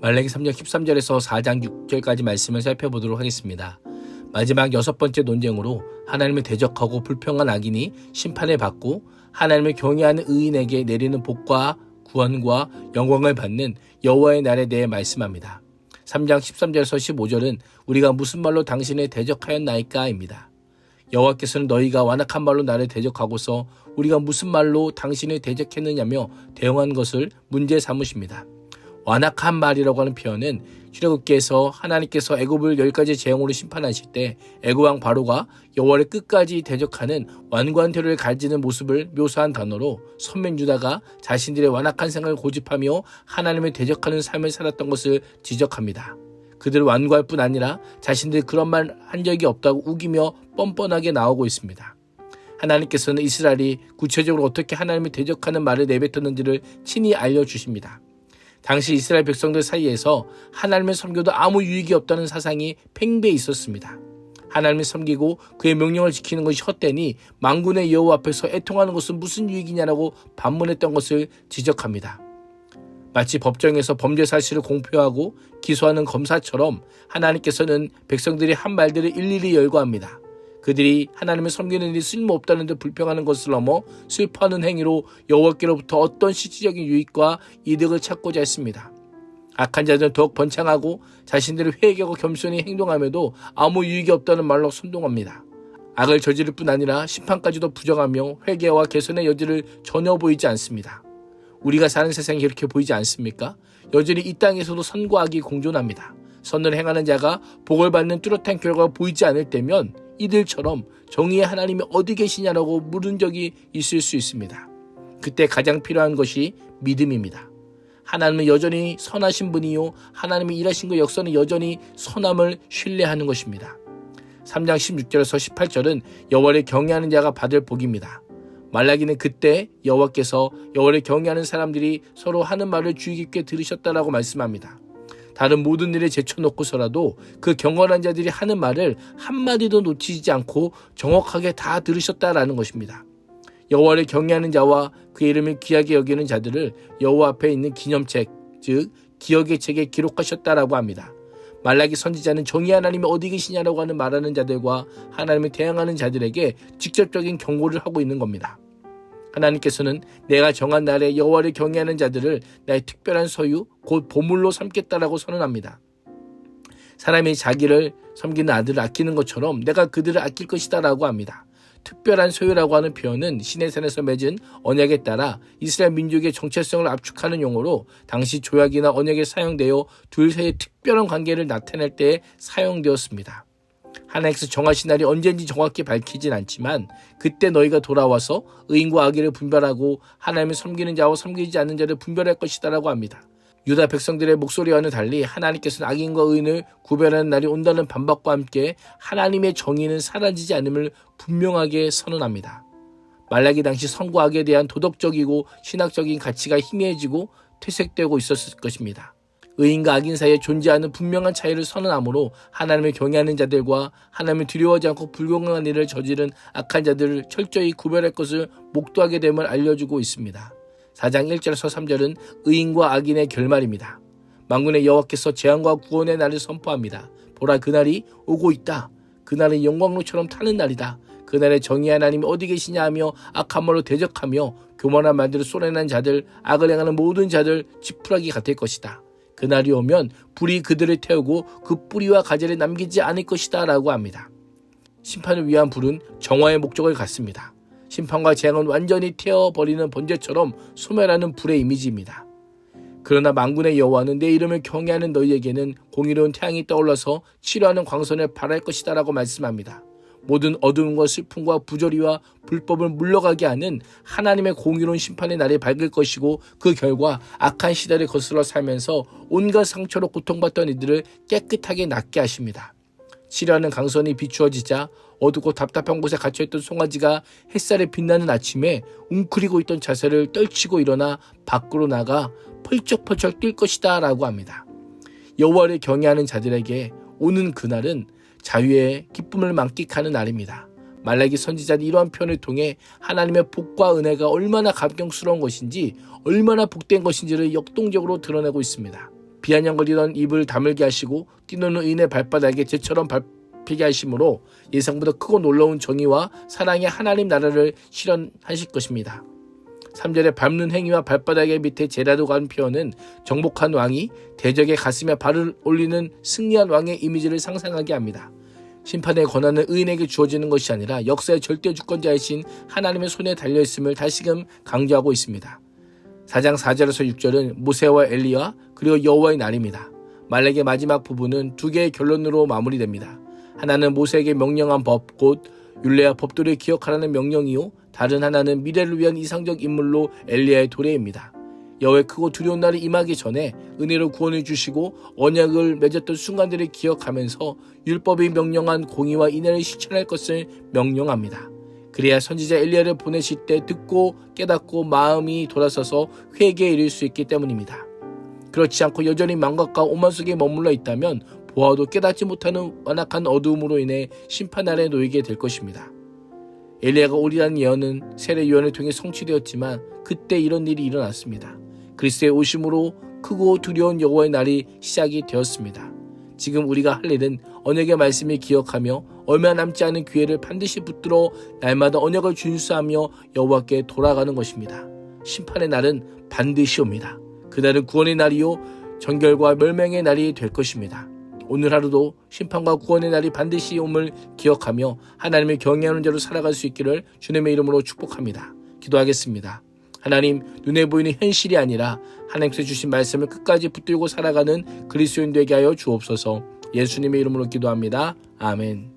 말라기 3장 13절에서 4장 6절까지 말씀을 살펴보도록 하겠습니다. 마지막 6번째 논쟁으로 하나님을 대적하고 불평한 악인이 심판을 받고 하나님을 경외하는 의인에게 내리는 복과 구원과 영광을 받는 여호와의 날에 대해 말씀합니다. 3장 13절에서 15절은 우리가 무슨 말로 당신을 대적하였나이까입니다. 여호와께서는 너희가 완악한 말로 나를 대적하고서 우리가 무슨 말로 당신을 대적했느냐며 대응한 것을 문제 삼으십니다. 완악한 말이라고 하는 표현은 출애굽기에서 하나님께서 애굽을 10가지 재앙으로 심판하실 때 애굽 왕 바로가 여호와를 끝까지 대적하는 완고한 태도를 가지는 모습을 묘사한 단어로 선민 유다가 자신들의 완악한 생각을 고집하며 하나님을 대적하는 삶을 살았던 것을 지적합니다. 그들을 완고할 뿐 아니라 자신들이 그런 말 한 적이 없다고 우기며 뻔뻔하게 나오고 있습니다. 하나님께서는 이스라엘이 구체적으로 어떻게 하나님을 대적하는 말을 내뱉었는지를 친히 알려주십니다. 당시 이스라엘 백성들 사이에서 하나님을 섬겨도 아무 유익이 없다는 사상이 팽배해 있었습니다. 하나님을 섬기고 그의 명령을 지키는 것이 헛되니 만군의 여호와 앞에서 애통하는 것은 무슨 유익이냐라고 반문했던 것을 지적합니다. 마치 법정에서 범죄 사실을 공표하고 기소하는 검사처럼 하나님께서는 백성들이 한 말들을 일일이 열거합니다. 그들이 하나님을 섬기는 일이 쓸모없다는 데 불평하는 것을 넘어 슬퍼하는 행위로 여호와께로부터 어떤 실질적인 유익과 이득을 찾고자 했습니다. 악한 자들은 더욱 번창하고 자신들을 회개하고 겸손히 행동함에도 아무 유익이 없다는 말로 선동합니다. 악을 저지를 뿐 아니라 심판까지도 부정하며 회개와 개선의 여지를 전혀 보이지 않습니다. 우리가 사는 세상이 그렇게 보이지 않습니까? 여전히 이 땅에서도 선과 악이 공존합니다. 선을 행하는 자가 복을 받는 뚜렷한 결과가 보이지 않을 때면 이들처럼 정의의 하나님이 어디 계시냐라고 물은 적이 있을 수 있습니다. 그때 가장 필요한 것이 믿음입니다. 하나님은 여전히 선하신 분이요 하나님이 일하신 그 역사는 여전히 선함을 신뢰하는 것입니다. 3장 16절에서 18절은 여호와를 경외하는 자가 받을 복입니다. 말라기는 그때 여호와께서 여호와를 경외하는 사람들이 서로 하는 말을 주의 깊게 들으셨다라고 말씀합니다. 다른 모든 일에 제쳐놓고서라도 그 경건한 자들이 하는 말을 한마디도 놓치지 않고 정확하게 다 들으셨다라는 것입니다. 여호와를 경외하는 자와 그의 이름을 귀하게 여기는 자들을 여호와 앞에 있는 기념책, 즉 기억의 책에 기록하셨다라고 합니다. 말라기 선지자는 정의 하나님이 어디 계시냐라고 하는 말하는 자들과 하나님을 대항하는 자들에게 직접적인 경고를 하고 있는 겁니다. 하나님께서는 내가 정한 날에 여호와를 경외하는 자들을 나의 특별한 소유 곧 보물로 삼겠다라고 선언합니다. 사람이 자기를 섬기는 아들을 아끼는 것처럼 내가 그들을 아낄 것이다 라고 합니다. 특별한 소유라고 하는 표현은 시내산에서 맺은 언약에 따라 이스라엘 민족의 정체성을 압축하는 용어로 당시 조약이나 언약에 사용되어 둘 사이의 특별한 관계를 나타낼 때 사용되었습니다. 하나님께서 정하신 날이 언제인지 정확히 밝히진 않지만 그때 너희가 돌아와서 의인과 악인을 분별하고 하나님을 섬기는 자와 섬기지 않는 자를 분별할 것이다 라고 합니다. 유다 백성들의 목소리와는 달리 하나님께서는 악인과 의인을 구별하는 날이 온다는 반박과 함께 하나님의 정의는 사라지지 않음을 분명하게 선언합니다. 말라기 당시 선과 악에 대한 도덕적이고 신학적인 가치가 희미해지고 퇴색되고 있었을 것입니다. 의인과 악인 사이에 존재하는 분명한 차이를 선언하므로 하나님을 경외하는 자들과 하나님을 두려워하지 않고 불공평한 일을 저지른 악한 자들을 철저히 구별할 것을 목도하게 됨을 알려주고 있습니다. 4장 1절에서 3절은 의인과 악인의 결말입니다. 만군의 여호와께서 재앙과 구원의 날을 선포합니다. 보라, 그날이 오고 있다. 그날은 영광로처럼 타는 날이다. 그날에 정의의 하나님이 어디 계시냐 하며 악한 말로 대적하며 교만한 말들을 쏘내는 자들, 악을 행하는 모든 자들 지푸라기 같을 것이다. 그날이 오면 불이 그들을 태우고 그 뿌리와 가지를 남기지 않을 것이다 라고 합니다. 심판을 위한 불은 정화의 목적을 갖습니다. 심판과 재앙은 완전히 태워버리는 번제처럼 소멸하는 불의 이미지입니다. 그러나 만군의 여호와는 내 이름을 경외하는 너희에게는 공의로운 태양이 떠올라서 치료하는 광선을 발할 것이다 라고 말씀합니다. 모든 어두움과 슬픔과 부조리와 불법을 물러가게 하는 하나님의 공의로운 심판의 날이 밝을 것이고 그 결과 악한 시대를 거슬러 살면서 온갖 상처로 고통받던 이들을 깨끗하게 낫게 하십니다. 치료하는 강선이 비추어지자 어둡고 답답한 곳에 갇혀있던 송아지가 햇살에 빛나는 아침에 웅크리고 있던 자세를 떨치고 일어나 밖으로 나가 펄쩍펄쩍 뛸 것이다 라고 합니다. 여호와를 경외하는 자들에게 오는 그날은 자유의 기쁨을 만끽하는 날입니다. 말라기 선지자는 이러한 표현을 통해 하나님의 복과 은혜가 얼마나 감격스러운 것인지 얼마나 복된 것인지를 역동적으로 드러내고 있습니다. 비아냥거리던 입을 다물게 하시고 뛰노는 의인의 발바닥에 재처럼 밟히게 하심으로 예상보다 크고 놀라운 정의와 사랑의 하나님 나라를 실현하실 것입니다. 3절에 밟는 행위와 발바닥의 밑에 제라도 간 표현은 정복한 왕이 대적의 가슴에 발을 올리는 승리한 왕의 이미지를 상상하게 합니다. 심판의 권한은 의인에게 주어지는 것이 아니라 역사의 절대 주권자이신 하나님의 손에 달려있음을 다시금 강조하고 있습니다. 4장 4절에서 6절은 모세와 엘리야 그리고 여호와의 날입니다. 말렉의 마지막 부분은 두 개의 결론으로 마무리됩니다. 하나는 모세에게 명령한 법, 곧 율례와 법도를 기억하라는 명령이요, 다른 하나는 미래를 위한 이상적 인물로 엘리야의 도래입니다. 여호와의 크고 두려운 날이 임하기 전에 은혜로 구원을 주시고 언약을 맺었던 순간들을 기억하면서 율법이 명령한 공의와 인애를 실천할 것을 명령합니다. 그래야 선지자 엘리야를 보내실 때 듣고 깨닫고 마음이 돌아서서 회개에 이를 수 있기 때문입니다. 그렇지 않고 여전히 망각과 오만 속에 머물러 있다면 보아도 깨닫지 못하는 완악한 어두움으로 인해 심판 아래 놓이게 될 것입니다. 엘리야가 오리라는 예언은 세례 요한을 통해 성취되었지만 그때 이런 일이 일어났습니다. 그리스도의 오심으로 크고 두려운 여호와의 날이 시작이 되었습니다. 지금 우리가 할 일은 언약의 말씀을 기억하며 얼마 남지 않은 기회를 반드시 붙들어 날마다 언약을 준수하며 여호와께 돌아가는 것입니다. 심판의 날은 반드시 옵니다. 그날은 구원의 날이요 정결과 멸망의 날이 될 것입니다. 오늘 하루도 심판과 구원의 날이 반드시 옴을 기억하며 하나님을 경외하는 자로 살아갈 수 있기를 주님의 이름으로 축복합니다. 기도하겠습니다. 하나님, 눈에 보이는 현실이 아니라 하나님께서 주신 말씀을 끝까지 붙들고 살아가는 그리스도인 되게 하여 주옵소서. 예수님의 이름으로 기도합니다. 아멘.